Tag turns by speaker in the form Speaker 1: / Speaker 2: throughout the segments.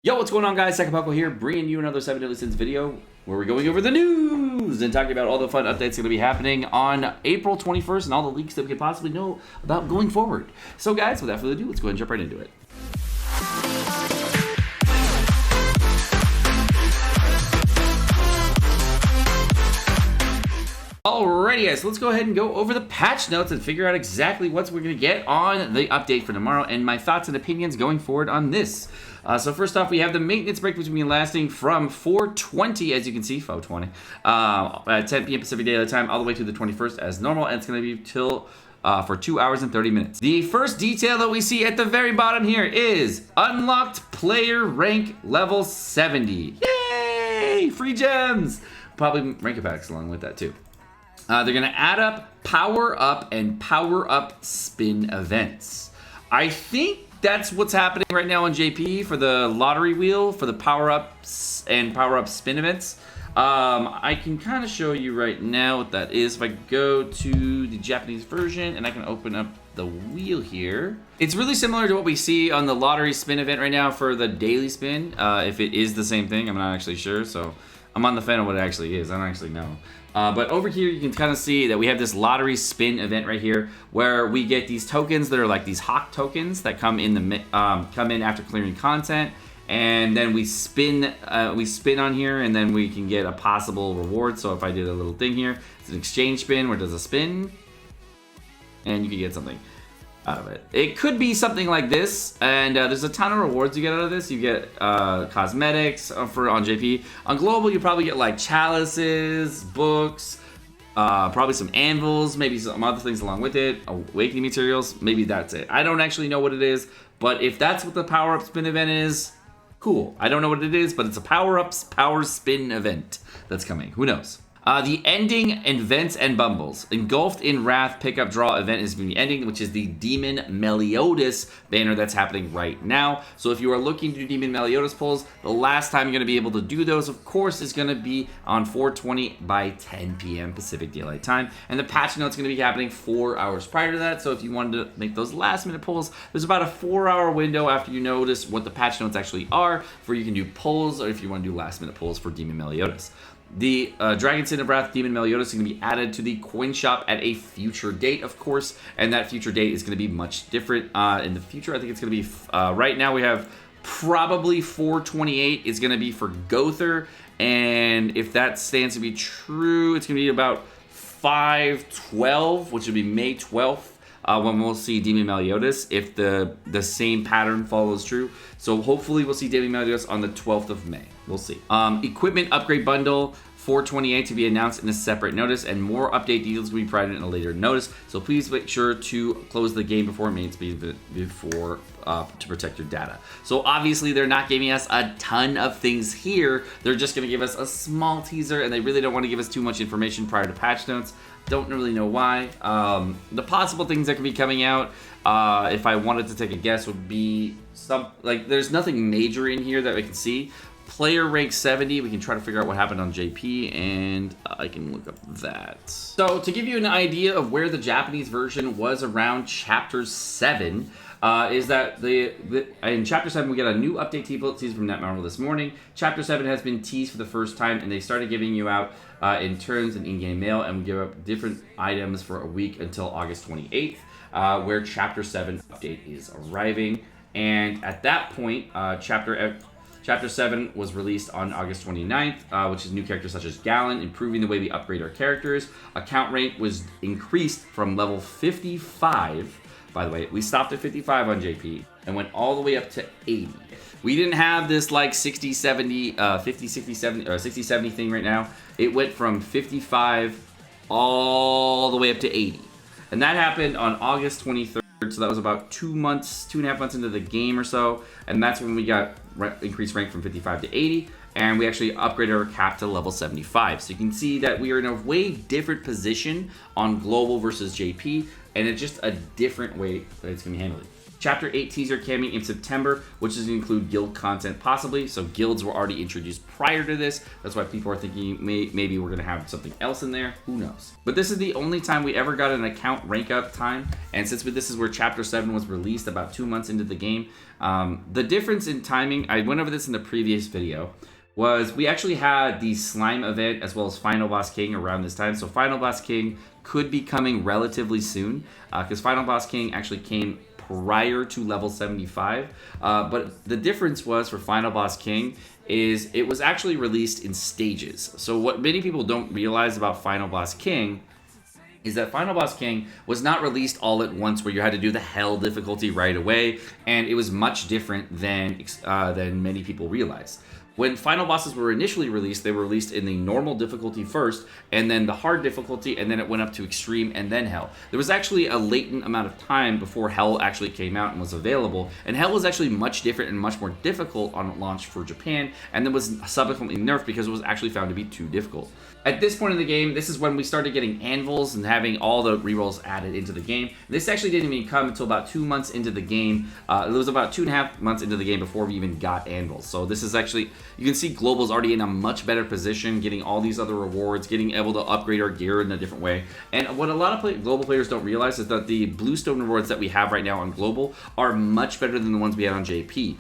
Speaker 1: Yo, what's going on, guys? Sekapoko here, bringing you another 7 Daily Sins video where we're going over the news and talking about all the fun updates going to be happening on April 21st and all the leaks that we could possibly know about going forward. So, guys, without further ado, let's go ahead and jump right into it. Alrighty, guys, so let's go ahead and go over the patch notes and figure out exactly what we're going to get on the update for tomorrow and my thoughts and opinions going forward on this. So first off, we have the maintenance break, which will be lasting from 4:20, as you can see, 4:20, at 10 p.m. Pacific Daylight Time, all the way to the 21st as normal, and it's going to be till for 2 hours and 30 minutes. The first detail that we see at the very bottom here is unlocked player rank level 70. Yay! Free gems! Probably rank packs along with that too. They're going to add up power up and power up spin events. I think that's what's happening right now on JP for the lottery wheel for the power ups and power up spin events. I can kind of show you right now what that is. If I go to the Japanese version and I can open up the wheel here. It's really similar to what we see on the lottery spin event right now for the daily spin. If it is the same thing, I'm not actually sure. So I'm on the fence of what it actually is. I don't actually know. But over here, you can kind of see that we have this lottery spin event right here, where we get these tokens that are like these hawk tokens that come in after clearing content, and then we spin on here, and then we can get a possible reward. So if I did a little thing here, it's an exchange spin where it does a spin, and you can get something out of it. It could be something like this, and there's a ton of rewards you get out of this. You get cosmetics on JP. On global, you probably get like chalices, books, probably some anvils, maybe some other things along with it, awakening materials. Maybe that's it. I don't actually know what it is, but if that's what the power up spin event is, cool. I don't know what it is, but it's a power spin event that's coming. Who knows? The ending events and bumbles. Engulfed in Wrath pickup draw event is going to be ending, which is the Demon Meliodas banner that's happening right now. So if you are looking to do Demon Meliodas pulls, the last time you're going to be able to do those, of course, is going to be on 4:20 by 10 p.m. Pacific Daylight Time. And the patch note's going to be happening 4 hours prior to that. So if you wanted to make those last minute pulls, there's about a 4-hour window after you notice what the patch notes actually are for you can do pulls, or if you want to do last minute pulls for Demon Meliodas. The Dragon Sin of Wrath Demon Meliodas is going to be added to the coin shop at a future date, of course, and that future date is going to be much different in the future. I think it's going to be, right now we have probably 4/28 is going to be for Thur, and if that stands to be true, it's going to be about 5/12, which would be May 12th. When we'll see Demon Meliodas, if the same pattern follows true. So hopefully we'll see Demon Meliodas on the 12th of May. We'll see. Equipment upgrade bundle 4/28 to be announced in a separate notice, and more update details will be provided in a later notice. So please make sure to close the game before main speed to protect your data. So obviously they're not giving us a ton of things here. They're just going to give us a small teaser, and they really don't want to give us too much information prior to patch notes. Don't really know why. The possible things that could be coming out, if I wanted to take a guess, would be there's nothing major in here that we can see. Player rank 70, we can try to figure out what happened on JP, and I can look up that. So to give you an idea of where the Japanese version was around Chapter 7, is that in Chapter 7 we get a new update teaser from Netmarble this morning. Chapter 7 has been teased for the first time, and they started giving you out in turns and in-game mail, and we give up different items for a week until August 28th, where Chapter 7 update is arriving. And at that point, Chapter 7 was released on August 29th, which is new characters such as Gallon, improving the way we upgrade our characters. Account rate was increased from level 55. By the way, we stopped at 55 on JP and went all the way up to 80. We didn't have this like 60, 70, 50, 60, 70, or 60, 70 thing right now. It went from 55 all the way up to 80. And that happened on August 23rd. So that was about 2.5 months into the game or so. And that's when we got increased rank from 55 to 80. And we actually upgraded our cap to level 75. So you can see that we are in a way different position on global versus JP. And it's just a different way that it's going to be handled. Chapter 8 teaser coming in September, which is going to include guild content possibly. So guilds were already introduced prior to this. That's why people are thinking maybe we're going to have something else in there. Who knows? But this is the only time we ever got an account rank up time. And since this is where Chapter 7 was released about 2 months into the game, the difference in timing, I went over this in the previous video, was we actually had the Slime event as well as Final Boss King around this time. So Final Boss King could be coming relatively soon because Final Boss King actually came prior to level 75. But the difference was for Final Boss King is it was actually released in stages. So what many people don't realize about Final Boss King is that Final Boss King was not released all at once where you had to do the hell difficulty right away, and it was much different than many people realize. When final bosses were initially released, they were released in the normal difficulty first, and then the hard difficulty, and then it went up to extreme, and then hell. There was actually a latent amount of time before hell actually came out and was available, and hell was actually much different and much more difficult on launch for Japan, and then was subsequently nerfed because it was actually found to be too difficult. At this point in the game, this is when we started getting anvils and having all the rerolls added into the game. This actually didn't even come until about 2 months into the game. It was about 2.5 months into the game before we even got anvils. So this is actually, you can see Global's already in a much better position, getting all these other rewards, getting able to upgrade our gear in a different way. And what a lot of Global players don't realize is that the Bluestone rewards that we have right now on Global are much better than the ones we had on JP.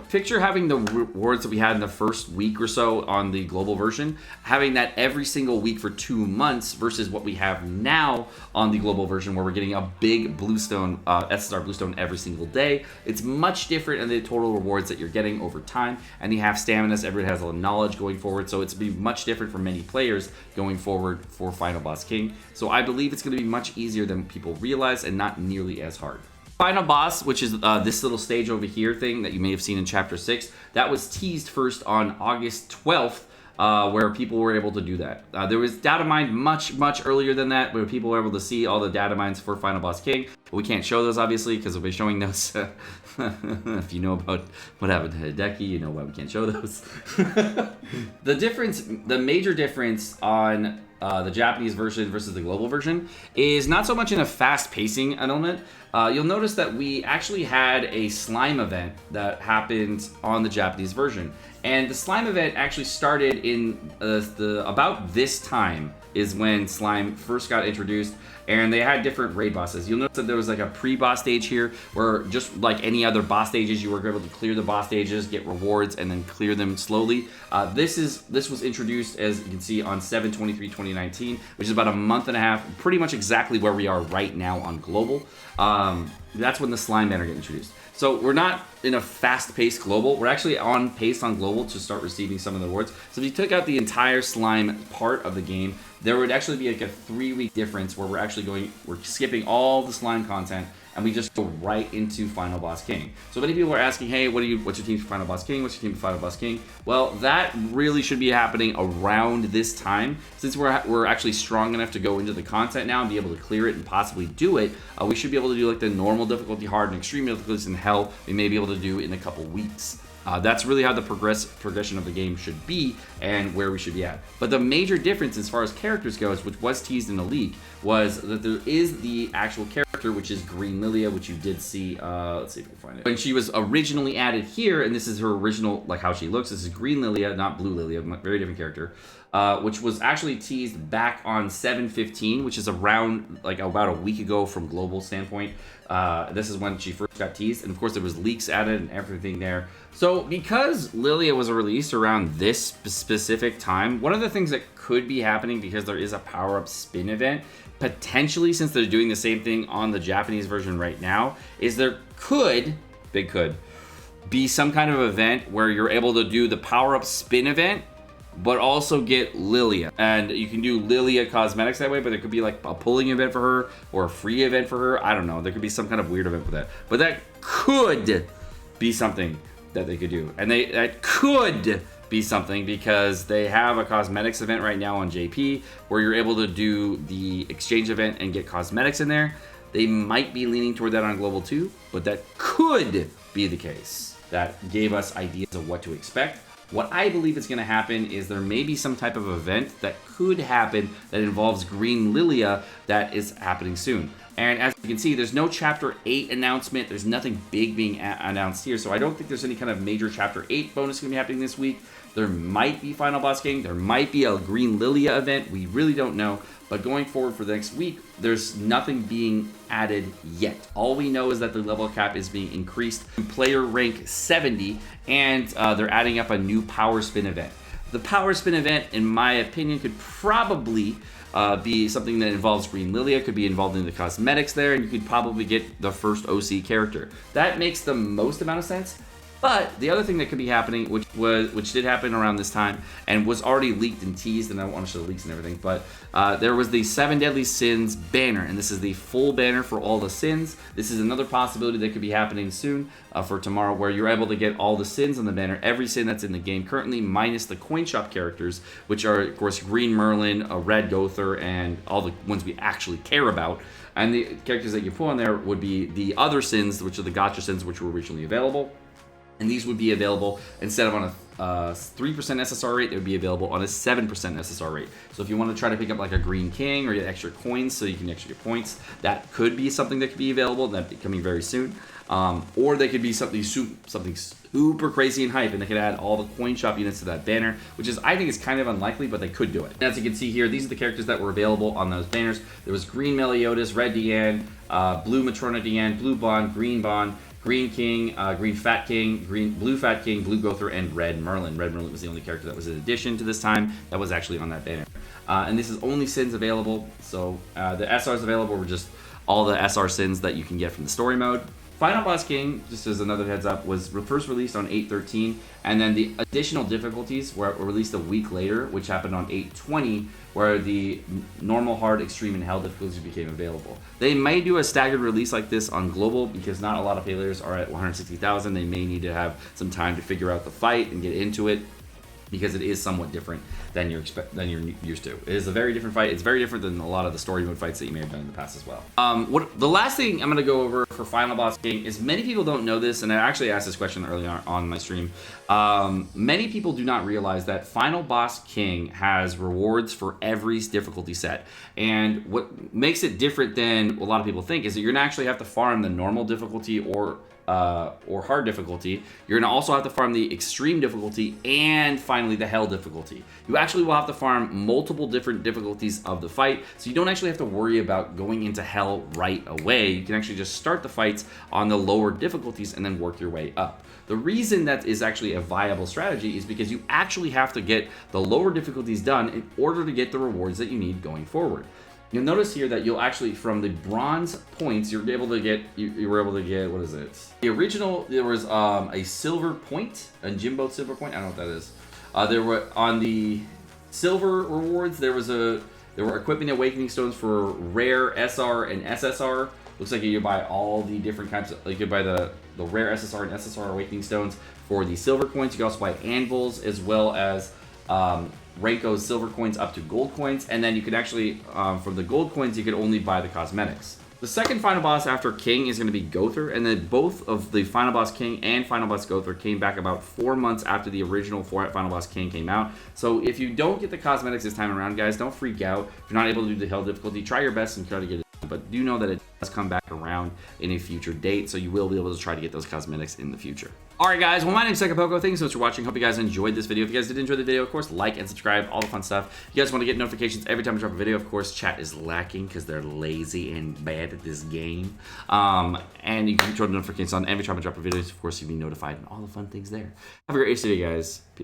Speaker 1: Picture having the rewards that we had in the first week or so on the global version, having that every single week for 2 months versus what we have now on the global version where we're getting a big Bluestone, SSR Bluestone every single day. It's much different in the total rewards that you're getting over time, and you have stamina, so everyone has a lot of knowledge going forward, so it's be much different for many players going forward for Final Boss King. So I believe it's going to be much easier than people realize and not nearly as hard. Final boss, which is this little stage over here thing that you may have seen in Chapter 6, that was teased first on August 12th, where people were able to do that. There was data mined much earlier than that, where people were able to see all the data mines for Final Boss King. But we can't show those, obviously, because we'll be showing those. If you know about what happened to Hideki, you know why we can't show those. The major difference on the Japanese version versus the global version is not so much in a fast pacing element. You'll notice that we actually had a slime event that happened on the Japanese version. And the slime event actually started in about this time is when slime first got introduced, and they had different raid bosses. You'll notice that there was like a pre-boss stage here where just like any other boss stages, you were able to clear the boss stages, get rewards, and then clear them slowly. This was introduced, as you can see, on 7/23/2019, which is about a month and a half, pretty much exactly where we are right now on global. That's when the slime banner got introduced. So we're not in a fast-paced global. We're actually on pace on global to start receiving some of the rewards. So if you took out the entire slime part of the game, there would actually be like a 3-week difference where we're skipping all the slime content and we just go right into Final Boss King. So many people are asking, hey, what's your team for Final Boss King? What's your team for Final Boss King? Well, that really should be happening around this time. Since we're actually strong enough to go into the content now and be able to clear it and possibly do it, we should be able to do like the normal difficulty, hard, and extreme difficulties in hell. We may be able to do in a couple weeks. That's really how the progression of the game should be and where we should be at. But the major difference as far as characters goes, which was teased in the leak, was that there is the actual character, which is Green Lilia, which you did see, let's see if we can find it. When she was originally added here, and this is her original, like how she looks, this is Green Lilia, not Blue Lilia, very different character, which was actually teased back on 7/15, which is around, like about a week ago from global standpoint. This is when she first got teased, and of course there was leaks added and everything there. So because Lilia was released around this specific time, one of the things that could be happening, because there is a power-up spin event, potentially since they're doing the same thing on the Japanese version right now, is there could be some kind of event where you're able to do the power-up spin event but also get Lilia. And you can do Lilia cosmetics that way, but there could be like a pulling event for her or a free event for her. I don't know. There could be some kind of weird event for that. But that could be something that they could do. And that could be something because they have a cosmetics event right now on JP where you're able to do the exchange event and get cosmetics in there. They might be leaning toward that on Global 2, but that could be the case. That gave us ideas of what to expect. What I believe is going to happen is there may be some type of event that could happen that involves Green Lilia that is happening soon. And as you can see, there's no Chapter 8 announcement. There's nothing big being announced here. So I don't think there's any kind of major Chapter 8 bonus going to be happening this week. There might be Final Boss King. There might be a Green Lilia event. We really don't know. But going forward for the next week, there's nothing being added yet. All we know is that the level cap is being increased to player rank 70, and they're adding up a new Power Spin event. The Power Spin event, in my opinion, could probably be something that involves Green Lilia, could be involved in the cosmetics there, and you could probably get the first OC character. That makes the most amount of sense. But the other thing that could be happening, which did happen around this time and was already leaked and teased, and I don't want to show the leaks and everything, but there was the 7 Deadly Sins banner, and this is the full banner for all the sins. This is another possibility that could be happening soon for tomorrow, where you're able to get all the sins on the banner, every sin that's in the game currently, minus the coin shop characters, which are, of course, Green Merlin, Red Gothur, and all the ones we actually care about. And the characters that you put on there would be the other sins, which are the gotcha sins, which were originally available. And these would be available, instead of on a 3% SSR rate, they would be available on a 7% SSR rate. So if you want to try to pick up like a Green King or get extra coins so you can actually get points, that could be something that could be available, and that'd be coming very soon. Or they could be something super crazy and hype, and they could add all the coin shop units to that banner, which is, I think, is kind of unlikely, but they could do it. And as you can see here, these are the characters that were available on those banners. There was Green Meliodas, Red Diane, Blue Matrona Diane, Blue Bond, Green King, Green Fat King, Blue Fat King, Blue Gothur, and Red Merlin. Red Merlin was the only character that was an addition to this time that was actually on that banner. And this is only sins available, so the SRs available were just all the SR sins that you can get from the story mode. Final Boss King, just as another heads up, was first released on 8/13, and then the additional difficulties were released a week later, which happened on 8/20, where the normal, hard, extreme, and hell difficulties became available. They may do a staggered release like this on global, because not a lot of players are at 160,000. They may need to have some time to figure out the fight and get into it, because it is somewhat different than you're used to. It is a very different fight. It's very different than a lot of the story mode fights that you may have done in the past as well. The last thing I'm going to go over for Final Boss King is, many people don't know this, and I actually asked this question earlier on my stream. Many people do not realize that Final Boss King has rewards for every difficulty set. And what makes it different than a lot of people think is that you're going to actually have to farm the normal difficulty or hard difficulty. You're going to also have to farm the extreme difficulty and finally the hell difficulty. You actually will have to farm multiple different difficulties of the fight, so you don't actually have to worry about going into hell right away. You can actually just start the fights on the lower difficulties and then work your way up. The reason that is actually a viable strategy is because you actually have to get the lower difficulties done in order to get the rewards that you need going forward. You'll notice here that you'll actually, from the bronze points, you were able to get, what is it? The original, there was a silver point, a Jimbo silver point, I don't know what that is. There were, on the silver rewards, there were equipment awakening stones for rare SR and SSR. Looks like you could buy all the different kinds of, you could buy the rare SSR and SSR awakening stones for the silver coins. You can also buy anvils, as well as Reiko's silver coins up to gold coins, and then you could actually, from the gold coins, you could only buy the cosmetics. The second final boss after King is going to be Gothur, and then both of the Final Boss King and Final Boss Gothur came back about 4 months after the original Final Boss King came out. So if you don't get the cosmetics this time around, guys, don't freak out. If you're not able to do the hell difficulty, try your best and try to get it. But do know that it does come back around in a future date, so you will be able to try to get those cosmetics in the future. Alright guys, well, my name's Sekapoko. Thanks so much for watching. Hope you guys enjoyed this video. If you guys did enjoy the video, of course, like and subscribe, all the fun stuff. If you guys want to get notifications every time I drop a video, of course, chat is lacking because they're lazy and bad at this game. And you can turn notifications on every time I drop a video. Of course, you'll be notified and all the fun things there. Have a great day, guys. Peace.